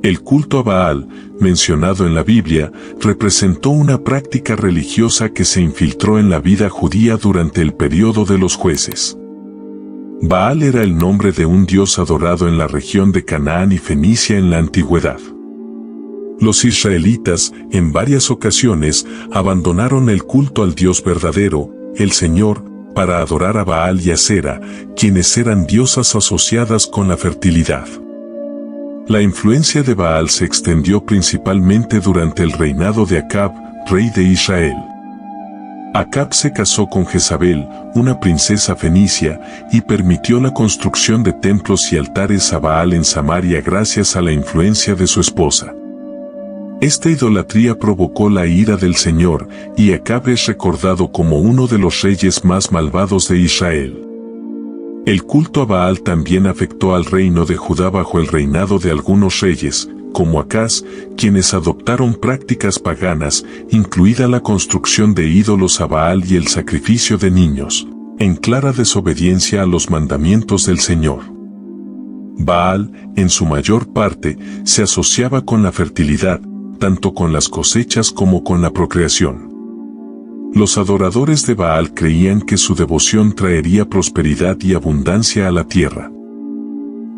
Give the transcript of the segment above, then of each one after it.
El culto a Baal, mencionado en la Biblia, representó una práctica religiosa que se infiltró en la vida judía durante el período de los jueces. Baal era el nombre de un dios adorado en la región de Canaán y Fenicia en la antigüedad. Los israelitas, en varias ocasiones, abandonaron el culto al Dios verdadero, el Señor, para adorar a Baal y Asera, quienes eran diosas asociadas con la fertilidad. La influencia de Baal se extendió principalmente durante el reinado de Acab, rey de Israel. Acab se casó con Jezabel, una princesa fenicia, y permitió la construcción de templos y altares a Baal en Samaria gracias a la influencia de su esposa. Esta idolatría provocó la ira del Señor, y Acab es recordado como uno de los reyes más malvados de Israel. El culto a Baal también afectó al reino de Judá bajo el reinado de algunos reyes, como Acaz, quienes adoptaron prácticas paganas, incluida la construcción de ídolos a Baal y el sacrificio de niños, en clara desobediencia a los mandamientos del Señor. Baal, en su mayor parte, se asociaba con la fertilidad, tanto con las cosechas como con la procreación. Los adoradores de Baal creían que su devoción traería prosperidad y abundancia a la tierra.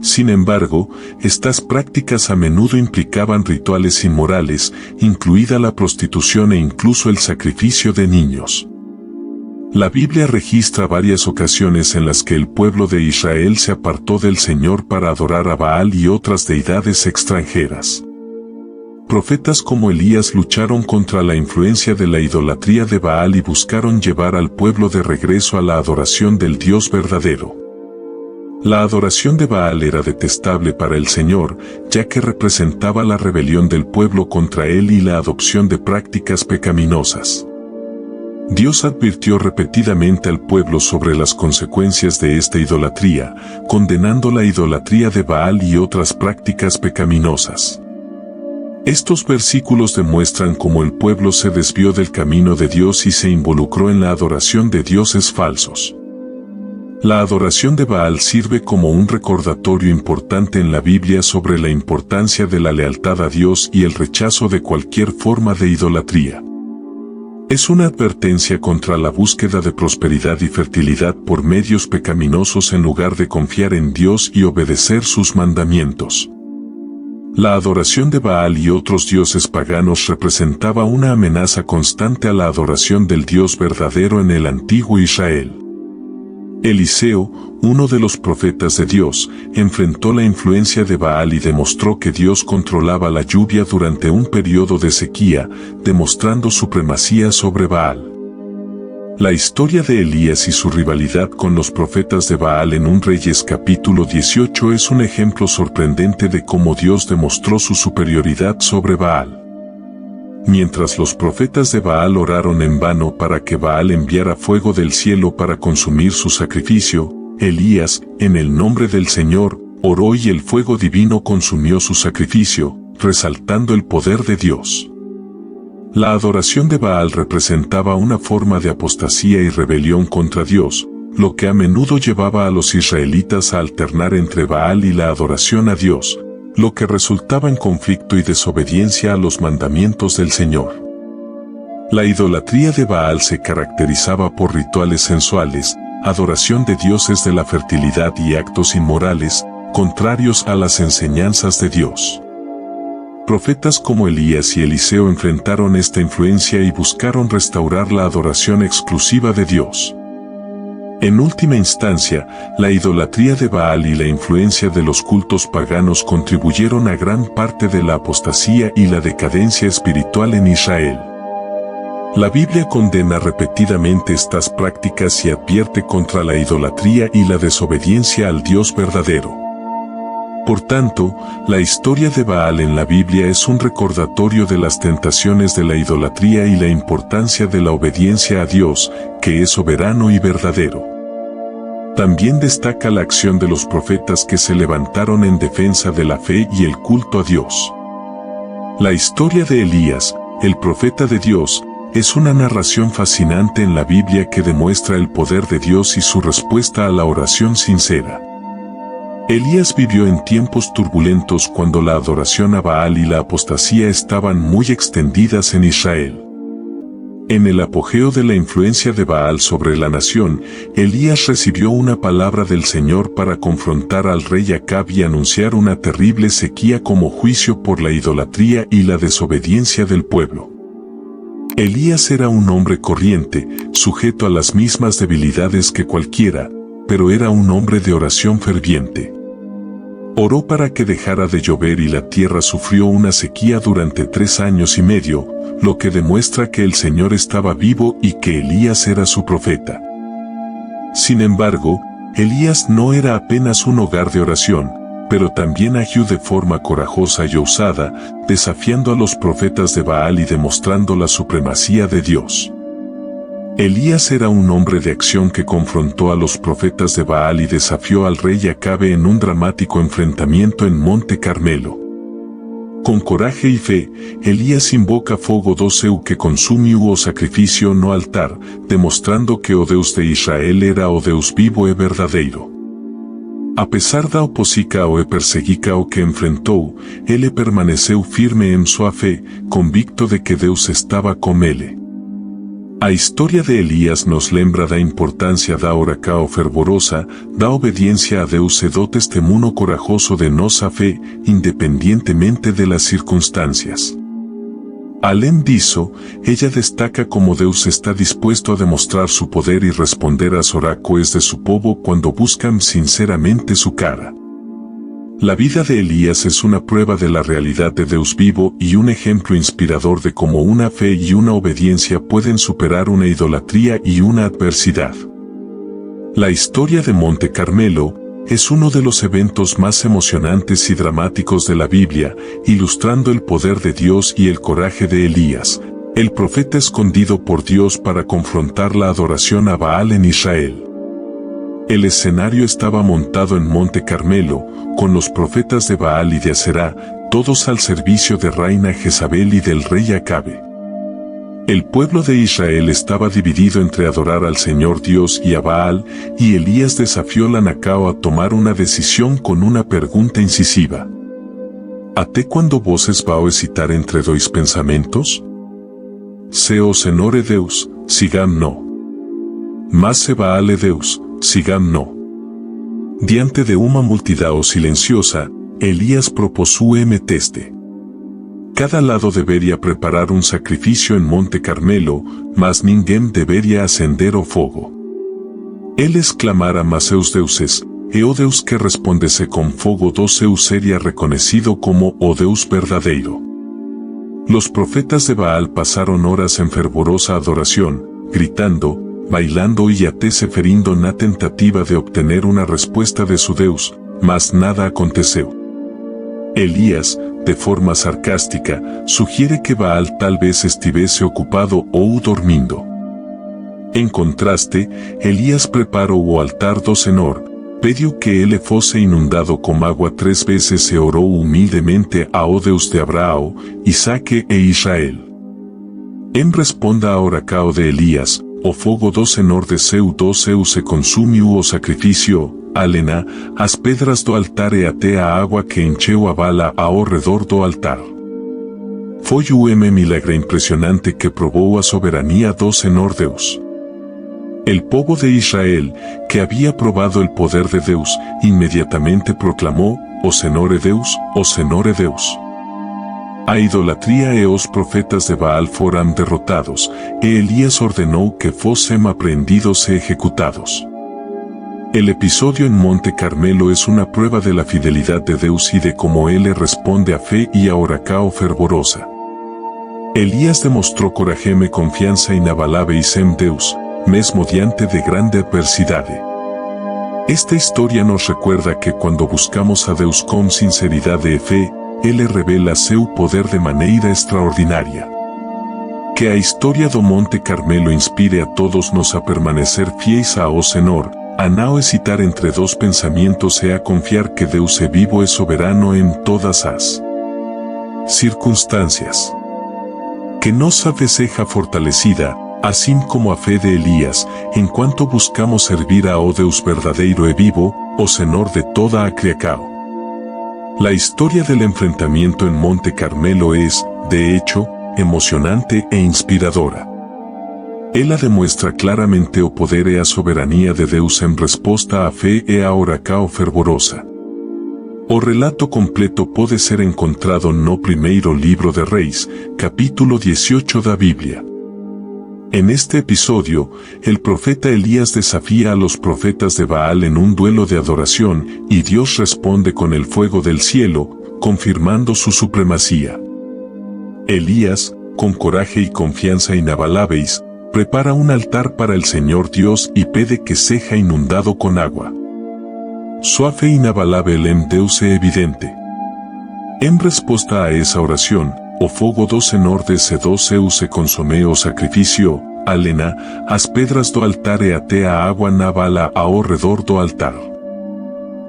Sin embargo, estas prácticas a menudo implicaban rituales inmorales, incluida la prostitución e incluso el sacrificio de niños. La Biblia registra varias ocasiones en las que el pueblo de Israel se apartó del Señor para adorar a Baal y otras deidades extranjeras. Profetas como Elías lucharon contra la influencia de la idolatría de Baal y buscaron llevar al pueblo de regreso a la adoración del Dios verdadero. La adoración de Baal era detestable para el Señor, ya que representaba la rebelión del pueblo contra él y la adopción de prácticas pecaminosas. Dios advirtió repetidamente al pueblo sobre las consecuencias de esta idolatría, condenando la idolatría de Baal y otras prácticas pecaminosas. Estos versículos demuestran cómo el pueblo se desvió del camino de Dios y se involucró en la adoración de dioses falsos. La adoración de Baal sirve como un recordatorio importante en la Biblia sobre la importancia de la lealtad a Dios y el rechazo de cualquier forma de idolatría. Es una advertencia contra la búsqueda de prosperidad y fertilidad por medios pecaminosos en lugar de confiar en Dios y obedecer sus mandamientos. La adoración de Baal y otros dioses paganos representaba una amenaza constante a la adoración del Dios verdadero en el antiguo Israel. Eliseo, uno de los profetas de Dios, enfrentó la influencia de Baal y demostró que Dios controlaba la lluvia durante un periodo de sequía, demostrando supremacía sobre Baal. La historia de Elías y su rivalidad con los profetas de Baal en 1 Reyes capítulo 18 es un ejemplo sorprendente de cómo Dios demostró su superioridad sobre Baal. Mientras los profetas de Baal oraron en vano para que Baal enviara fuego del cielo para consumir su sacrificio, Elías, en el nombre del Señor, oró y el fuego divino consumió su sacrificio, resaltando el poder de Dios. La adoración de Baal representaba una forma de apostasía y rebelión contra Dios, lo que a menudo llevaba a los israelitas a alternar entre Baal y la adoración a Dios, lo que resultaba en conflicto y desobediencia a los mandamientos del Señor. La idolatría de Baal se caracterizaba por rituales sensuales, adoración de dioses de la fertilidad y actos inmorales, contrarios a las enseñanzas de Dios. Profetas como Elías y Eliseo enfrentaron esta influencia y buscaron restaurar la adoración exclusiva de Dios. En última instancia, la idolatría de Baal y la influencia de los cultos paganos contribuyeron a gran parte de la apostasía y la decadencia espiritual en Israel. La Biblia condena repetidamente estas prácticas y advierte contra la idolatría y la desobediencia al Dios verdadero. Por tanto, la historia de Baal en la Biblia es un recordatorio de las tentaciones de la idolatría y la importancia de la obediencia a Dios, que es soberano y verdadero. También destaca la acción de los profetas que se levantaron en defensa de la fe y el culto a Dios. La historia de Elías, el profeta de Dios, es una narración fascinante en la Biblia que demuestra el poder de Dios y su respuesta a la oración sincera. Elías vivió en tiempos turbulentos cuando la adoración a Baal y la apostasía estaban muy extendidas en Israel. En el apogeo de la influencia de Baal sobre la nación, Elías recibió una palabra del Señor para confrontar al rey Acab y anunciar una terrible sequía como juicio por la idolatría y la desobediencia del pueblo. Elías era un hombre corriente, sujeto a las mismas debilidades que cualquiera, pero era un hombre de oración ferviente. Oró para que dejara de llover y la tierra sufrió una sequía durante 3 años y medio, lo que demuestra que el Señor estaba vivo y que Elías era su profeta. Sin embargo, Elías no era apenas un hogar de oración, pero también agió de forma corajosa y osada, desafiando a los profetas de Baal y demostrando la supremacía de Dios. Elías era un hombre de acción que confrontó a los profetas de Baal y desafió al rey Acabe en un dramático enfrentamiento en Monte Carmelo. Con coraje y fe, Elías invoca fogo do seu que consumiu o sacrificio no altar, demostrando que o Deus de Israel era o Deus vivo e verdadeiro. A pesar da oposição e perseguição que enfrentou, ele permaneceu firme em sua fé, convicto de que Deus estava com ele. A história de Elías nos lembra da importância da oração fervorosa, da obediencia a Deus e do testemunho corajoso de nossa fé, independientemente de las circunstancias. Além disso, ella destaca como Deus está dispuesto a demostrar su poder y responder a las orações de su povo cuando buscan sinceramente su cara. La vida de Elías es una prueba de la realidad de Deus vivo y un ejemplo inspirador de cómo una fe y una obediencia pueden superar una idolatría y una adversidad. La historia de Monte Carmelo es uno de los eventos más emocionantes y dramáticos de la Biblia, ilustrando el poder de Dios y el coraje de Elías, el profeta escondido por Dios para confrontar la adoración a Baal en Israel. El escenario estaba montado en Monte Carmelo, con los profetas de Baal y de Aserá, todos al servicio de reina Jezabel y del rey Acabe. El pueblo de Israel estaba dividido entre adorar al Señor Dios y a Baal, y Elías desafió la Nacao a tomar una decisión con una pregunta incisiva. ¿Até quando voses vão hesitar entre dois pensamentos? Se o Senhor é Deus, sigam no. Mas se Baal é Deus, sigam no. Diante de una multidão silenciosa, Elías propuso teste. Cada lado debería preparar un sacrificio en Monte Carmelo, mas ninguém debería acender o fogo. Él exclamara mas seus deuses, e o Deus que respondese con fogo do seu sería reconocido como o Deus verdadeiro. Los profetas de Baal pasaron horas en fervorosa adoración, gritando, bailando y até se ferindo na tentativa de obtener una respuesta de su Deus, mas nada aconteceu. Elías, de forma sarcástica, sugiere que Baal tal vez estivese ocupado ou dormindo. En contraste, Elías preparó o altar do Senhor, pediu que ele fosse inundado com água 3 vezes e orou humildemente ao Deus de Abraão, Isaque e Israel. En responda a oração de Elías, o fogo do Senhor desceu do céu se consumiu o sacrificio, alena, as pedras do altar e até a água que encheu a vala ao redor do altar. Foi milagre impressionante que probou a soberania do Senhor Deus. El povo de Israel, que había probado el poder de Deus, inmediatamente proclamó, o Senhor é Deus, o Senhor é Deus. A idolatría e os profetas de Baal foram derrotados, e Elías ordenó que fossem aprehendidos e ejecutados. El episodio en Monte Carmelo es una prueba de la fidelidad de Deus y de cómo Él responde a fe y a oração fervorosa. Elías demostró coraje e confianza inabaláveis em Deus, mesmo diante de grande adversidade. Esta historia nos recuerda que cuando buscamos a Deus con sinceridade e fe, Ele revela seu poder de maneira extraordinaria. Que a historia do Monte Carmelo inspire a todos nos a permanecer fiéis ao Senhor, a não hesitar entre dos pensamientos e a confiar que Deus é vivo e soberano em todas as circunstâncias. Que nossa fé seja fortalecida, assim como a fé de Elías, enquanto buscamos servir ao Deus verdadeiro e vivo, o Senor de toda Acriacao. La historia del enfrentamiento en Monte Carmelo es, de hecho, emocionante e inspiradora. Ela demuestra claramente o poder e a soberania de Deus en resposta à fé e a oração fervorosa. O relato completo pode ser encontrado no primeiro livro de Reis, capítulo 18 da Biblia. En este episodio, el profeta Elías desafía a los profetas de Baal en un duelo de adoración y Dios responde con el fuego del cielo, confirmando su supremacía. Elías, con coraje y confianza inabaláveis, prepara un altar para el Señor Dios y pide que seja inundado con agua. Sua fé inabalável en Deus é evidente. En respuesta a esa oración, o fogo do Senhor desceu se consome o sacrificio, alena, as pedras do altar e até a água na vala ao redor do altar.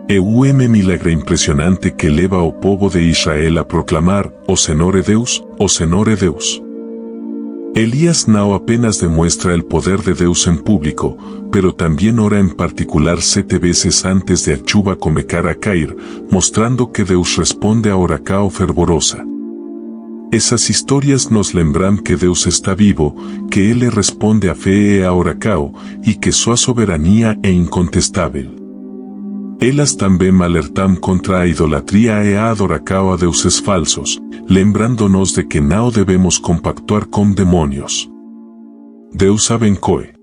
Milagre impresionante que leva o povo de Israel a proclamar, o Senhor é Deus, o Senhor é Deus. Elías no apenas demuestra el poder de Deus en público, pero también ora en particular 7 veces antes de a chuva começar a cair, mostrando que Deus responde a oração fervorosa. Esas historias nos lembran que Deus está vivo, que Ele responde a fé e a oração, y que sua soberania é incontestável. Elas também alertam contra a idolatría e a adoração a deuses falsos, lembrándonos de que não devemos compactuar con demonios. Deus abençoe.